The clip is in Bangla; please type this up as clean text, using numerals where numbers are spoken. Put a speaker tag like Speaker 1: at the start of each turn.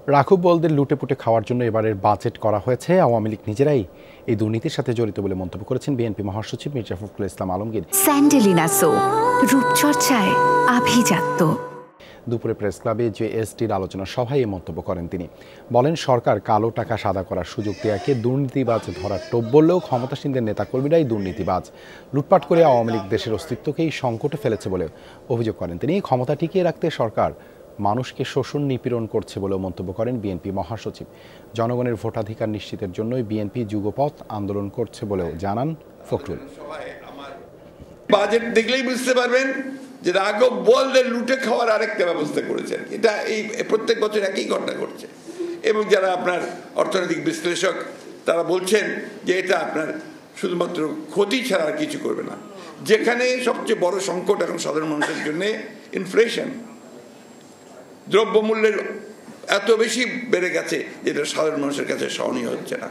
Speaker 1: রাঘব বোয়ালদের লুটেপুটে খাওয়ার জন্য এবারের বাজেট করা হয়েছে। আওয়ামী লীগ নিজেরাই এই দুর্নীতির সাথে জড়িত বলে মন্তব্য করেছেন বিএনপি মহাসচিব মির্জা ফখরুল ইসলাম আলমগীর।
Speaker 2: স্যান্ডেলিনা সো রূপচর্চায় আভিজাত্য।
Speaker 1: দুপুরে প্রেস ক্লাবে জেএসটির আলোচনা সভায় এই মন্তব্য করেন তিনি। বলেন, সরকার কালো টাকা সাদা করার সুযোগ দেয়াকে দুর্নীতিবাজ ধরার টোপ বললেও ক্ষমতাসীনদের নেতাকর্মীরাই দুর্নীতিবাজ। লুটপাট করে আওয়ামী লীগ দেশের অস্তিত্বকেই সংকটে ফেলেছে বলে অভিযোগ করেন তিনি। ক্ষমতা টিকিয়ে রাখতে সরকার মানুষকে শোষণ নিপীড়ন করছে বলেও মন্তব্য করেন বিএনপি মহাসচিব। জনগণের ভোটাধিকার নিশ্চিতের জন্যই বিএনপি যুগপৎ আন্দোলন করছে বলেও জানান ফখরুল।
Speaker 3: বাজেট দেখলেই বুঝতে পারবেন যে রাঘব বোয়ালদের লুটে খাওয়ার আরেকটা ব্যবস্থা করেছেন। এটা এই প্রত্যেক বছর একই ঘটনা ঘটছে এবং যারা আপনার অর্থনৈতিক বিশ্লেষক তারা বলছেন যে এটা আপনার শুধুমাত্র ক্ষতি ছাড়া আর কিছু করবে না। যেখানে সবচেয়ে বড় সংকট এখন সাধারণ মানুষের জন্য ইনফ্লেশন, দ্রব্যমূল্যের এত বেশি বেড়ে গেছে যেটা সাধারণ মানুষের কাছে সহনীয় হচ্ছে না।